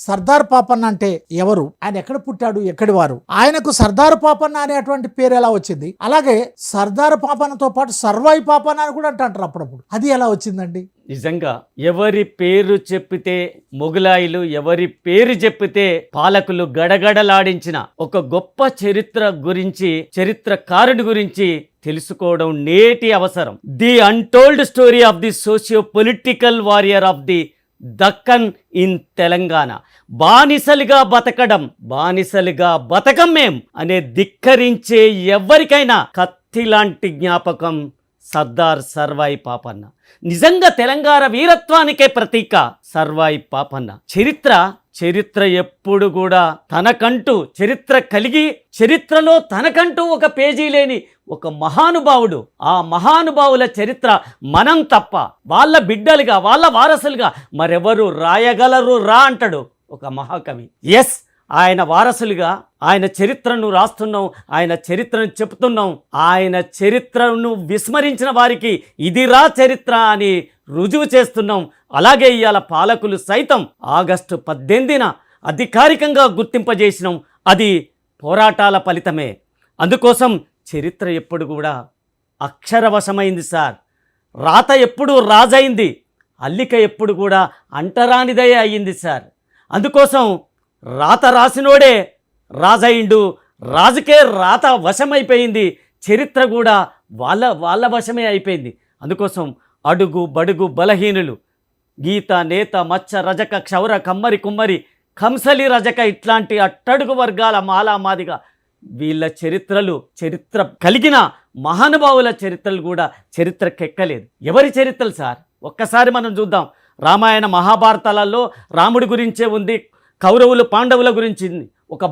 సర్దార్ పాపన్న అంటే ఎవరు, ఆయన ఎక్కడ పుట్టాడు, ఎక్కడి వారు, ఆయనకు సర్దార్ పాపన్న అనేటువంటి పేరు ఎలా వచ్చింది, అలాగే సర్దార్ పాపన్నతో పాటు సర్వాయి పాపన్న అని కూడా అంటారు అప్పుడప్పుడు, అది ఎలా వచ్చిందండి? నిజంగా ఎవరి పేరు చెప్పితే మొగులాయిలు, ఎవరి పేరు చెప్పితే పాలకులు గడగడలాడించిన ఒక గొప్ప చరిత్ర గురించి, చరిత్రకారుడి గురించి తెలుసుకోవడం నేటి అవసరం. The untold story of the socio political warrior of the Deccan in Telangana. బానిసలుగా బతకం మేం అనే ధిక్కరించే ఎవరికైనా కత్తి లాంటి జ్ఞాపకం సర్దార్ సర్వాయి పాపన్న. నిజంగా తెలంగాణ వీరత్వానికే ప్రతీక సర్వాయి పాపన్న. చరిత్ర ఎప్పుడు కూడా తనకంటూ చరిత్ర కలిగి, చరిత్రలో తనకంటూ ఒక పేజీ లేని ఒక మహానుభావుడు. ఆ మహానుభావుల చరిత్ర మనం తప్ప వాళ్ళ బిడ్డలుగా, వాళ్ళ వారసులుగా మరెవరు రాయగలరు రా అంటాడు ఒక మహాకవి. ఎస్, ఆయన వారసులుగా ఆయన చరిత్రను రాస్తున్నాం, ఆయన చరిత్రను చెప్తున్నాం. ఆయన చరిత్రను విస్మరించిన వారికి ఇది రా చరిత్ర అని రుజువు చేస్తున్నాం. అలాగే ఇవాళ పాలకులు సైతం ఆగస్టు 18న అధికారికంగా గుర్తింపజేసినాం. అది పోరాటాల ఫలితమే. అందుకోసం చరిత్ర ఎప్పుడు కూడా అక్షరవశమైంది సార్. రాత ఎప్పుడు రాజైంది, అల్లిక ఎప్పుడు కూడా అంటరానిదే అయ్యింది సార్. అందుకోసం రాత రాసినోడే రాజయిండు, రాజుకే రాత వశమైపోయింది, చరిత్ర కూడా వాళ్ళ వశమే అయిపోయింది. అందుకోసం అడుగు బడుగు బలహీనులు, గీత నేత మచ్చ రజక క్షౌర కమ్మరి కుమ్మరి కంసలి రజక ఇట్లాంటి అట్టడుగు వర్గాల మాలామాదిగా వీళ్ళ చరిత్ర కలిగిన మహానుభావుల చరిత్రలు కూడా చరిత్రకెక్కలేదు. ఎవరి చరిత్రలు సార్? ఒక్కసారి మనం చూద్దాం. రామాయణ మహాభారతాలలో రాముడి గురించే ఉంది, కౌరవులు పాండవుల గురించి, ఒక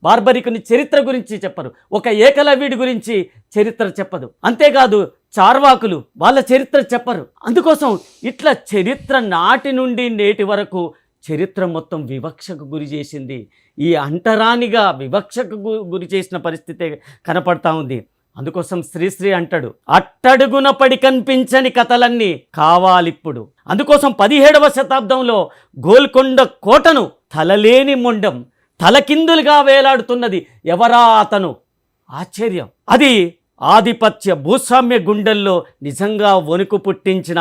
బార్బరికుని చరిత్ర గురించి చెప్పరు, ఒక ఏకలవ్యుడి గురించి చరిత్ర చెప్పదు. అంతేకాదు చార్వాకులు వాళ్ళ చరిత్ర చెప్పరు. అందుకోసం ఇట్లా చరిత్ర నాటి నుండి నేటి వరకు చరిత్ర మొత్తం వివక్షకు గురి చేసింది. ఈ అంటరానిగా వివక్షకు గురి చేసిన పరిస్థితే కనపడతా ఉంది. అందుకోసం శ్రీశ్రీ అంటాడు, అట్టడుగున పడి కనిపించని కథలన్నీ కావాలిప్పుడు. అందుకోసం 17వ శతాబ్దంలో గోల్కొండ కోటను తలలేని మొండం తలకిందులుగా వేలాడుతున్నది ఎవరా అతను? ఆశ్చర్యం. అది ఆధిపత్య భూస్వామ్య గుండెల్లో నిజంగా వణుకు పుట్టించిన,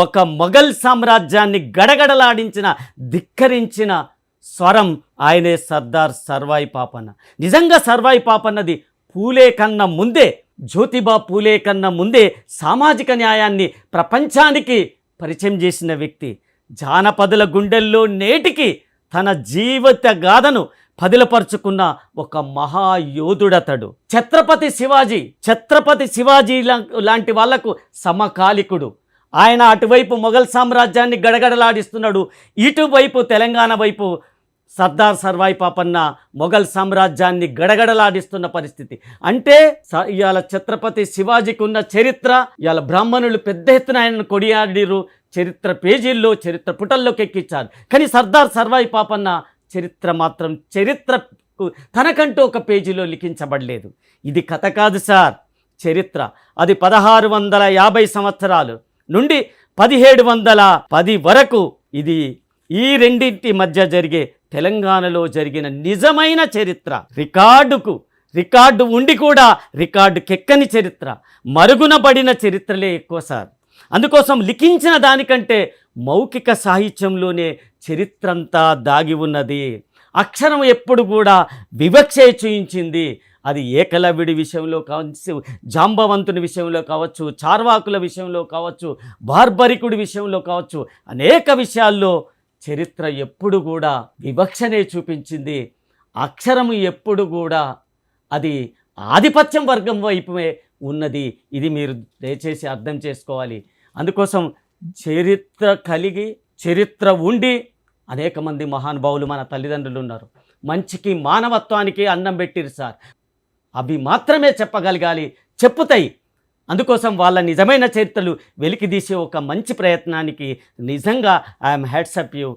ఒక మొఘల్ సామ్రాజ్యాన్ని గడగడలాడించిన, ధిక్కరించిన స్వరం ఆయనే సర్దార్ సర్వాయి పాపన్న. నిజంగా సర్వాయి పాపన్నది పూలే కన్నా ముందే, జ్యోతిబా పూలే కన్నా ముందే సామాజిక న్యాయాన్ని ప్రపంచానికి పరిచయం చేసిన వ్యక్తి. జానపదుల గుండెల్లో నేటికి తన జీవిత గాథను పదిలపరుచుకున్న ఒక మహాయోధుడతడు. ఛత్రపతి శివాజీ లాంటి వాళ్లకు సమకాలికుడు. ఆయన అటువైపు మొఘల్ సామ్రాజ్యాన్ని గడగడలాడిస్తున్నాడు, ఇటువైపు తెలంగాణ వైపు సర్దార్ సర్వాయి పాపన్న మొఘల్ సామ్రాజ్యాన్ని గడగడలాడిస్తున్న పరిస్థితి. అంటే ఇవాళ ఛత్రపతి శివాజీకి ఉన్న చరిత్ర, ఇవాళ బ్రాహ్మణులు పెద్ద ఎత్తున ఆయనను కొడియాడిరు, చరిత్ర పేజీల్లో చరిత్ర పుటల్లోకి ఎక్కించారు. కానీ సర్దార్ సర్వాయి పాపన్న చరిత్ర మాత్రం చరిత్రకు తనకంటూ ఒక పేజీలో లిఖించబడలేదు. ఇది కథ కాదు సార్, చరిత్ర. అది 1650 సంవత్సరాలు నుండి 1710 వరకు ఇది ఈ రెండింటి మధ్య జరిగే తెలంగాణలో జరిగిన నిజమైన చరిత్ర. రికార్డు ఉండి కూడా రికార్డుకెక్కని చరిత్ర, మరుగున పడిన చరిత్రలే ఎక్కువ సార్. అందుకోసం లిఖించిన దానికంటే మౌఖిక సాహిత్యంలోనే చరిత్రంతా దాగి ఉన్నది. అక్షరం ఎప్పుడు కూడా వివక్షే చూయించింది. అది ఏకలవ్యుడి విషయంలో కావచ్చు, జాంబవంతుని విషయంలో కావచ్చు, చార్వాకుల విషయంలో కావచ్చు, బార్బరికుడి విషయంలో కావచ్చు, అనేక విషయాల్లో చరిత్ర ఎప్పుడు కూడా వివక్షనే చూపించింది. అక్షరము ఎప్పుడు కూడా అది ఆధిపత్యం వర్గం వైపుమే ఉన్నది. ఇది మీరు దయచేసి అర్థం చేసుకోవాలి. అందుకోసం చరిత్ర కలిగి, చరిత్ర ఉండి అనేక మంది మహానుభావులు మన తల్లిదండ్రులు ఉన్నారు. మంచికి, మానవత్వానికి అన్నం పెట్టిరు సార్. అవి మాత్రమే చెప్పగలగాలి, చెప్పుతాయి. అందుకోసం వాళ్ళ నిజమైన చరిత్రలు వెలికితీసే ఒక మంచి ప్రయత్నానికి నిజంగా ఐఎమ్ హ్యాట్స్ అప్ యూ.